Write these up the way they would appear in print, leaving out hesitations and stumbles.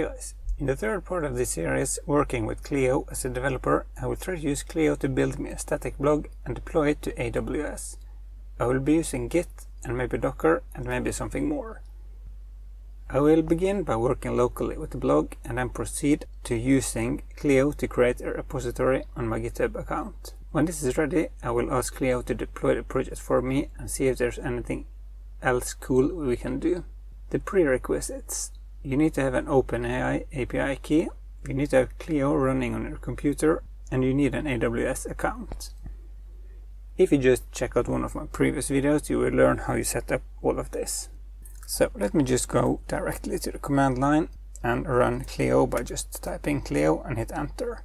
Hey guys, in the third part of this series, working with Cleo as a developer, I will try to use Cleo to build me a static blog and deploy it to AWS. I will be using Git and maybe Docker and maybe something more. I will begin by working locally with the blog and then proceed to using Cleo to create a repository on my Github account. When this is ready, I will ask Cleo to deploy the project for me and see if there's anything else cool we can do. The prerequisites. You need to have an OpenAI API key, you need to have Clio running on your computer, and you need an AWS account. If you just check out one of my previous videos, you will learn how you set up all of this. So let me just go directly to the command line and run Cleo by just typing Cleo and hit enter.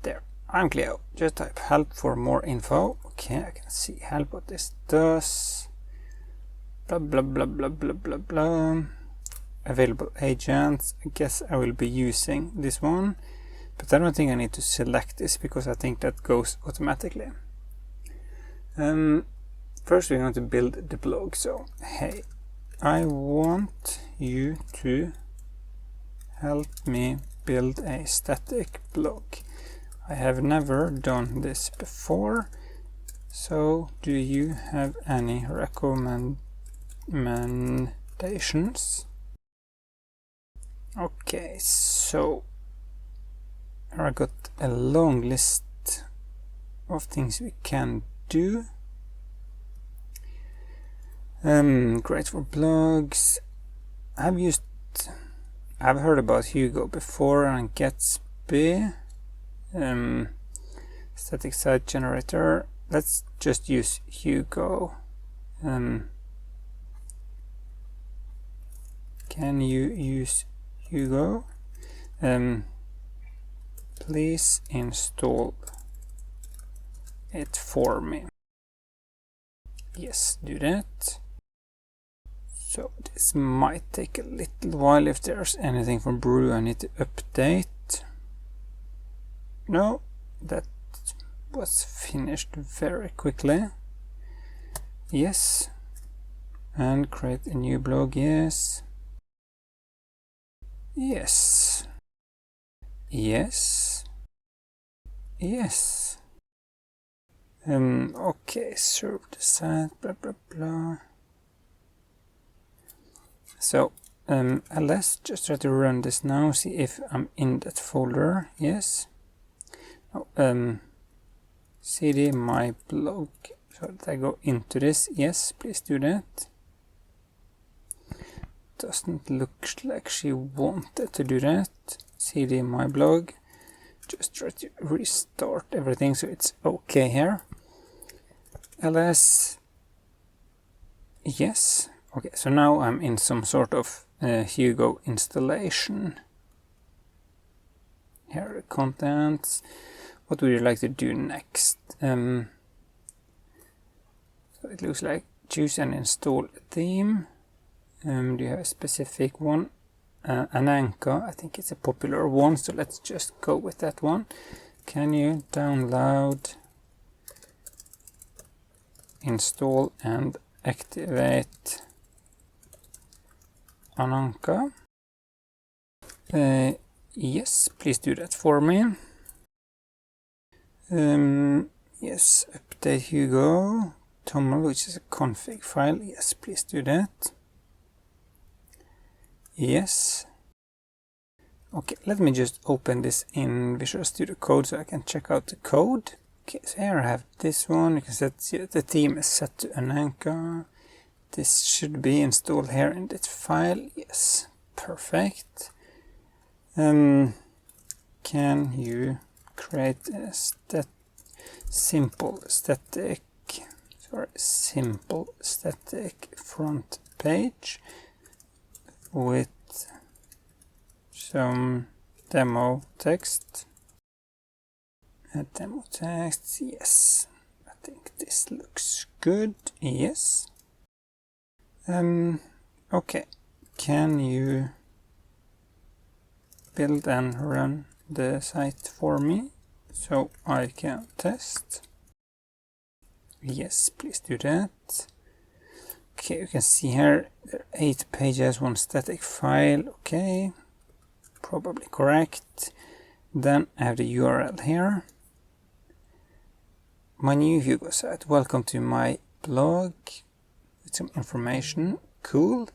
There, I'm Cleo. Just type help for more info. Okay, I can see help what this does. Blah blah blah blah blah blah blah. Available agents. I guess I will be using this one, but I don't think I need to select this because I think that goes automatically. First we're going to build the blog. So hey, I want you to help me build a static blog. I have never done this before, so do you have any recommendations? Okay, so I got a long list of things we can do. Great for blogs. I've heard about Hugo before and Gatsby. Static site generator. Let's just use Hugo. Can you use Hugo? Please install it for me. Yes, do that. So this might take a little while if there's anything from Brew I need to update. No, that was finished very quickly. Yes. And create a new blog, yes. Yes. Yes. Yes. Okay, serve the site, blah blah blah. So, let's just try to run this now, see if I'm in that folder. Yes. Oh, cd my blog. So that I go into this. Yes, please do that. Doesn't look like she wanted to do that. cd my blog. Just try to restart everything so it's okay here. ls. Yes. Okay, so now I'm in some sort of Hugo installation. Here are the contents. What would you like to do next? So it looks like choose and install a theme. Do you have a specific one? Ananka, I think it's a popular one, so let's just go with that one. Can you download, install and activate Ananka? Yes, please do that for me. Yes, update Hugo, toml, which is a config file. Yes, please do that. Yes. Okay, let me just open this in Visual Studio Code so I can check out the code. Okay, so here I have this one. You can set the theme is set to Ananka. This should be installed here in this file. Yes, perfect. Can you create a simple static front page with some demo text? Demo text, yes. I think this looks good. Yes. Okay. Can you build and run the site for me so I can test? Yes, please do that. Okay, you can see here there are 8 pages, one static file. Okay, probably correct. Then I have the URL here. My new Hugo site. Welcome to my blog with some information. Cool.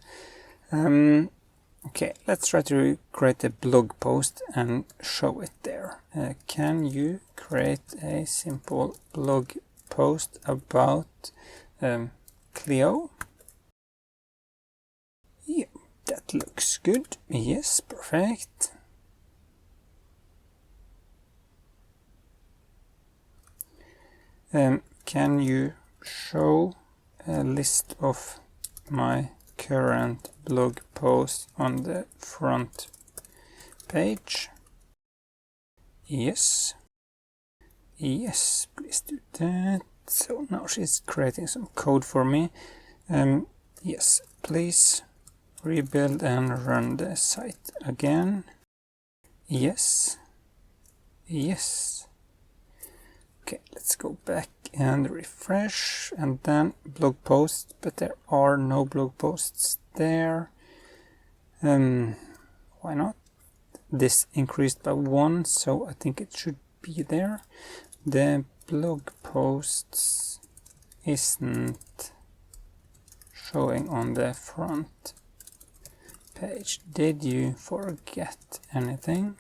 Okay, let's try to create a blog post and show it there. Can you create a simple blog post about Cleo? Yeah, that looks good. Yes, perfect. Can you show a list of my current blog posts on the front page? Yes. Yes, please do that. So now she's creating some code for me. Yes, please rebuild and run the site again. Yes. Yes. Okay, let's go back and refresh, and then blog posts, but there are no blog posts there. Why not? This increased by 1, so I think it should be there. The blog posts isn't showing on the front page. Did you forget anything?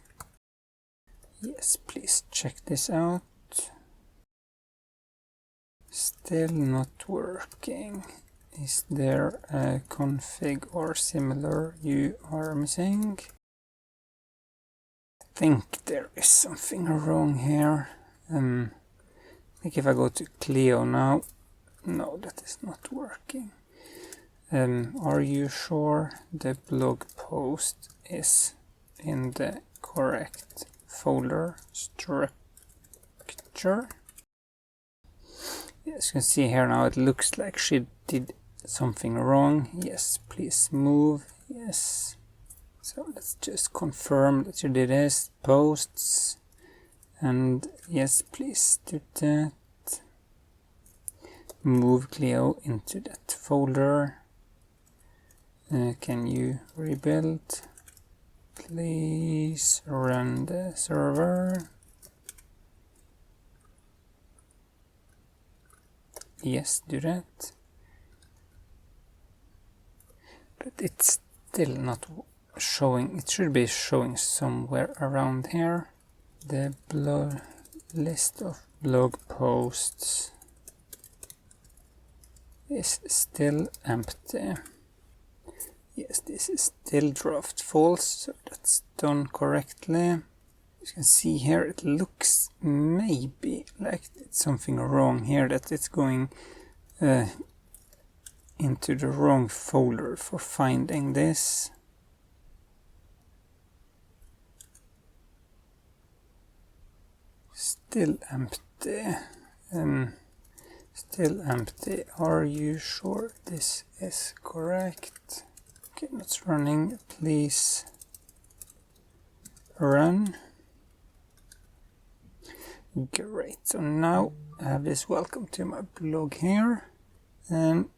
Yes, please check this out. Still not working. Is there a config or similar you are missing? I think there is something wrong here. I think if I go to Cleo now, no, that is not working. Are you sure the blog post is in the correct folder structure? As you can see here now, it looks like she did something wrong. Yes, please move. Yes. So let's just confirm that you did this. Posts. And yes, please do that. Move Cleo into that folder. Can you rebuild? Please run the server. Yes, do that. But it's still not showing. It should be showing somewhere around here. The list of blog posts is still empty. Yes, this is still draft false, so that's done correctly. You can see here it looks maybe like it's something wrong here, that it's going into the wrong folder for finding this. Still empty. Still empty. Are you sure this is correct? Okay, it's running. Please run. Great, so now I have this welcome to my blog here, and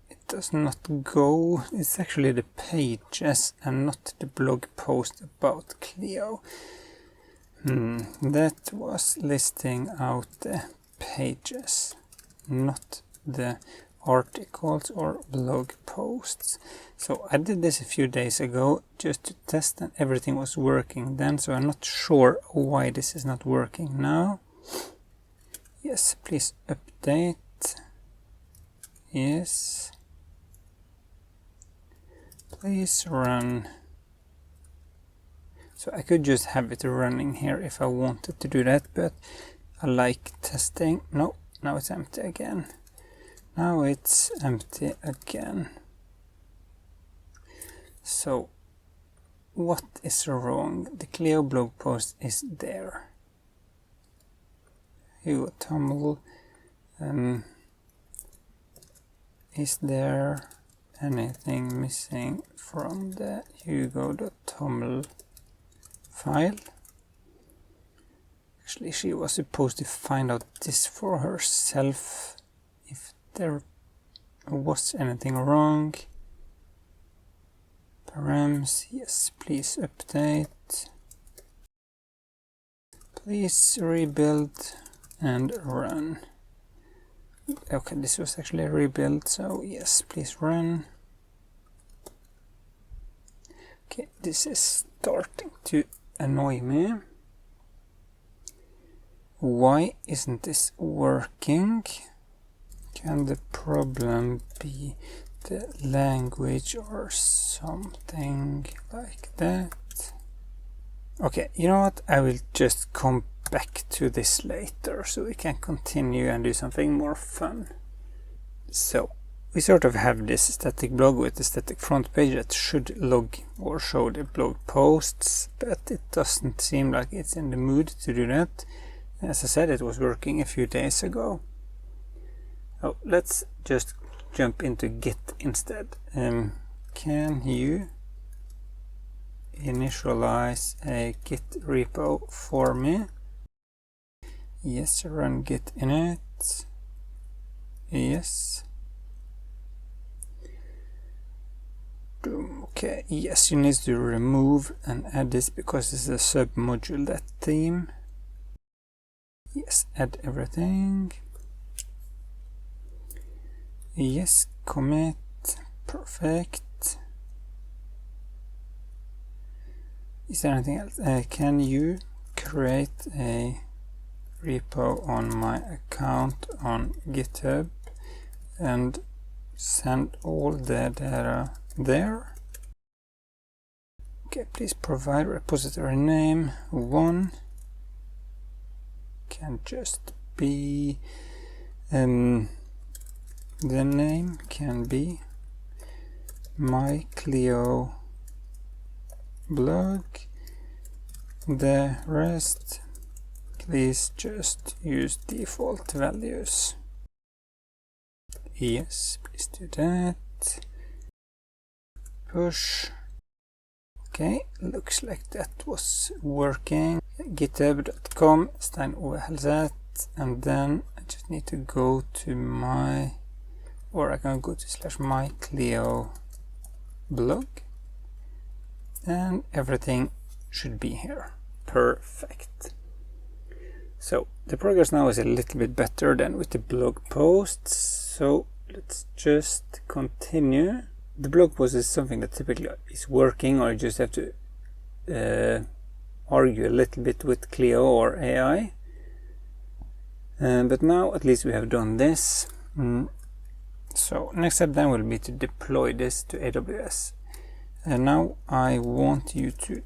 it does not go. It's actually the pages and not the blog post about Cleo. That was listing out the pages, not the articles or blog posts. So I did this a few days ago just to test, and everything was working then, so I'm not sure why this is not working now. Yes, please update. Yes. Please run. So I could just have it running here if I wanted to do that, but I like testing. No, now it's empty again. Now it's empty again. So what is wrong? The Cleo blog post is there. Hugo Tumble. Is there anything missing from the Hugo.tumble file? Actually, she was supposed to find out this for herself if there was anything wrong. params, yes, please update, please rebuild and run. Okay, this was actually a rebuild, so yes, please run. Okay, this is starting to annoy me. Why isn't this working? Can the problem be the language or something like that? Okay, you know what? I will just come back to this later so we can continue and do something more fun. So, we sort of have this static blog with a static front page that should log or show the blog posts, but it doesn't seem like it's in the mood to do that. As I said, it was working a few days ago. Oh, let's just jump into Git instead. Can you initialize a Git repo for me? Yes, run git init. Yes. Okay, yes, you need to remove and add this because this is a sub-module, that theme. Yes, add everything. Yes, commit. Perfect. Is there anything else? Can you create a repo on my account on GitHub and send all the data there? Okay, please provide repository name 1. Can just be the name can be my Cleo blog. The rest please just use default values. Yes, please do that. Push. Okay, looks like that was working. Github.com, Stein and then I just need to go to my, or I can go to /my Cleo blog, and everything should be here. Perfect. So the progress now is a little bit better than with the blog posts, so let's just continue. The blog post is something that typically is working, or you just have to argue a little bit with Cleo or AI. But now at least we have done this. So next step then will be to deploy this to AWS. And now I want you to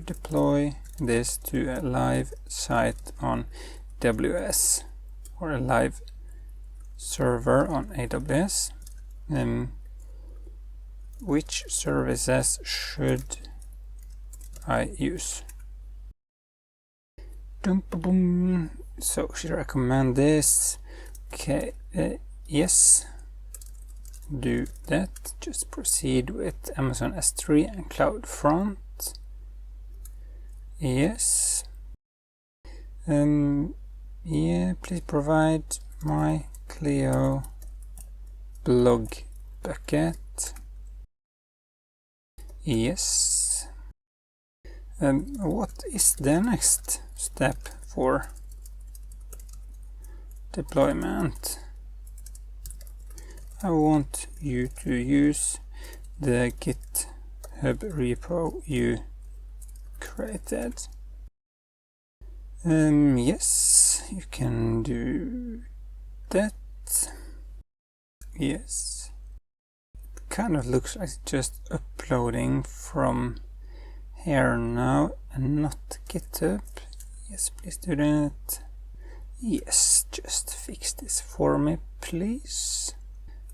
deploy this to a live site on AWS or a live server on AWS. Which services should I use? So should I recommend this? Okay, yes, do that. Just proceed with Amazon S3 and CloudFront. Yes. Yeah, please provide my Cleo blog bucket. Yes. What is the next step for deployment? I want you to use the GitHub repo you created. Yes, you can do that. Yes. It kind of looks like just uploading from here now and not GitHub. Yes, please do that. Yes, just fix this for me, please.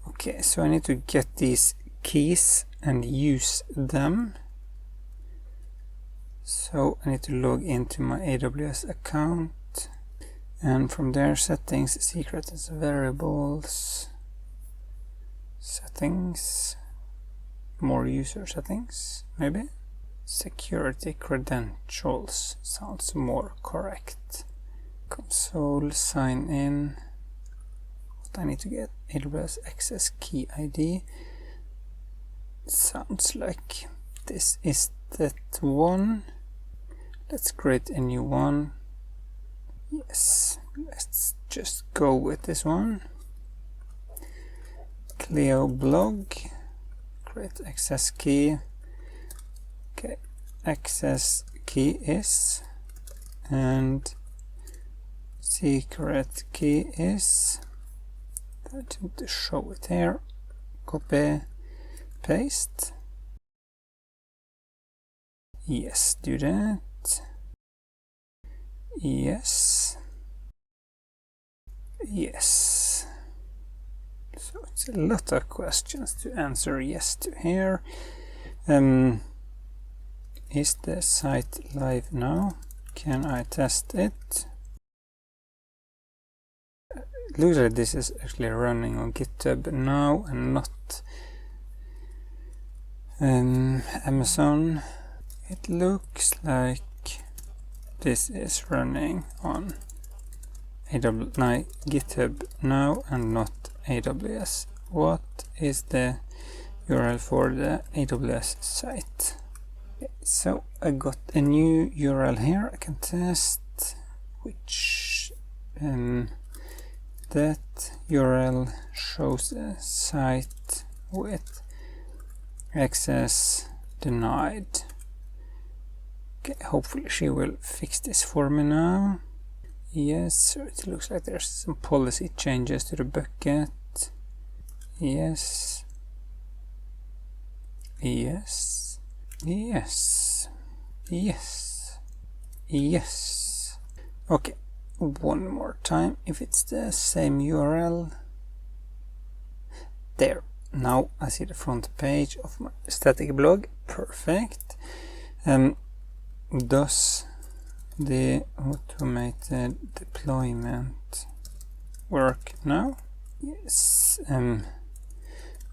Okay, so I need to get these keys and use them. So I need to log into my AWS account, and from there settings, secrets, variables, settings, more user settings, maybe. Security credentials sounds more correct. Console, sign in. What I need to get? AWS access key ID. Sounds like this is that one. Let's create a new one. Yes, let's just go with this one. Cleo blog, create access key. Okay, access key is, and secret key is. I need to show it here. Copy, paste. Yes, do that. Yes. Yes. So it's a lot of questions to answer yes to here. Is the site live now? Can I test it? Looks like this is actually running on Github now and not Amazon. It looks like this is running on Github now and not AWS. What is the URL for the AWS site? Okay, so I got a new URL here. I can test which that URL shows a site with access denied. Okay, hopefully she will fix this for me now. Yes, so it looks like there's some policy changes to the bucket. Yes. Yes. Yes. Yes. Yes. Okay, one more time if it's the same URL. There. Now I see the front page of my static blog. Perfect. Does the automated deployment work now? Yes.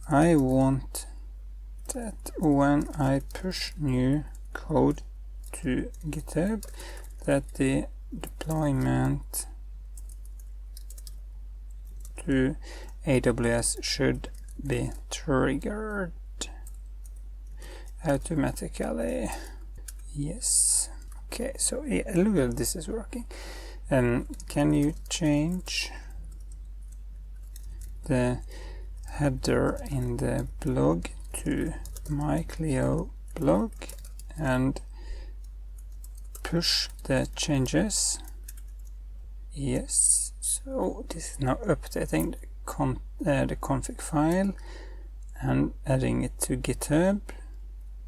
I want that when I push new code to GitHub, that the deployment to AWS should be triggered automatically. Yes. Okay, so yeah, look at this is working. Can you change the header in the blog to my Cleo blog and push the changes? Yes. So this is now updating the config file and adding it to GitHub.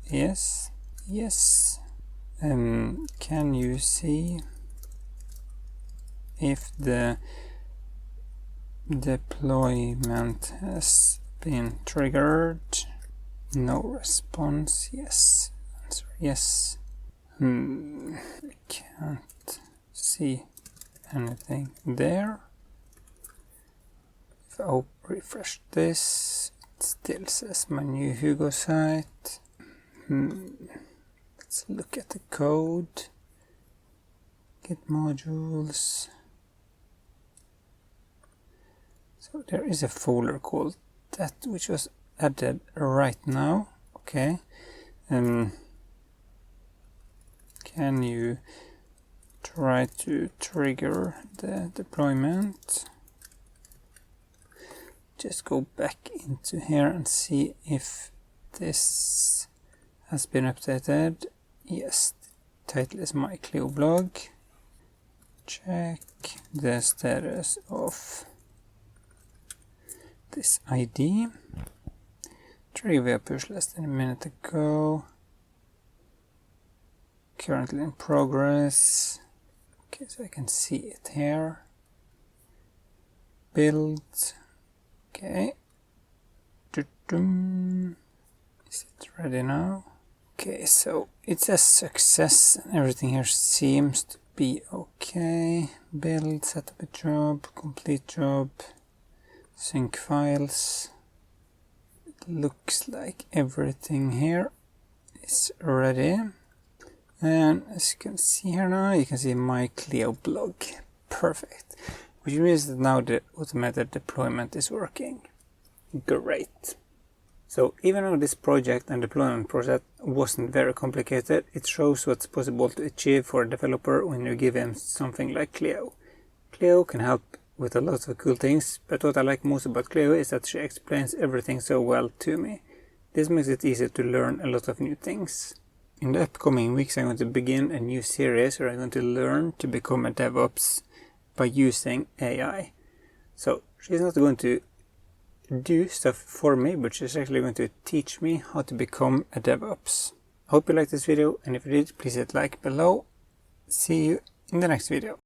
Yes. Yes. Can you see if the deployment has been triggered? No response. Yes. Answer yes. I can't see anything there. If I refresh this, it still says my new Hugo site. Let's look at the code. Git modules. So there is a folder called that which was added right now. Okay. Can you try to trigger the deployment? Just go back into here and see if this has been updated. Yes, the title is my Cleo blog. Check the status of this ID. Trivia push less than a minute ago. Currently in progress. Okay, so I can see it here. Build. Okay. Is it ready now? Okay, so it's a success and everything here seems to be okay. Build, set up a job, complete job, sync files. It looks like everything here is ready. And as you can see here now, you can see my Cleo blog. Perfect. Which means that now the automated deployment is working. Great. So even though this project and deployment process wasn't very complicated, it shows what's possible to achieve for a developer when you give him something like Cleo. Cleo can help with a lot of cool things, but what I like most about Cleo is that she explains everything so well to me. This makes it easy to learn a lot of new things. In the upcoming weeks I'm going to begin a new series where I'm going to learn to become a DevOps by using AI. So she's not going to do stuff for me, but she's actually going to teach me how to become a DevOps. I hope you liked this video, and if you did, please hit like below. See you in the next video.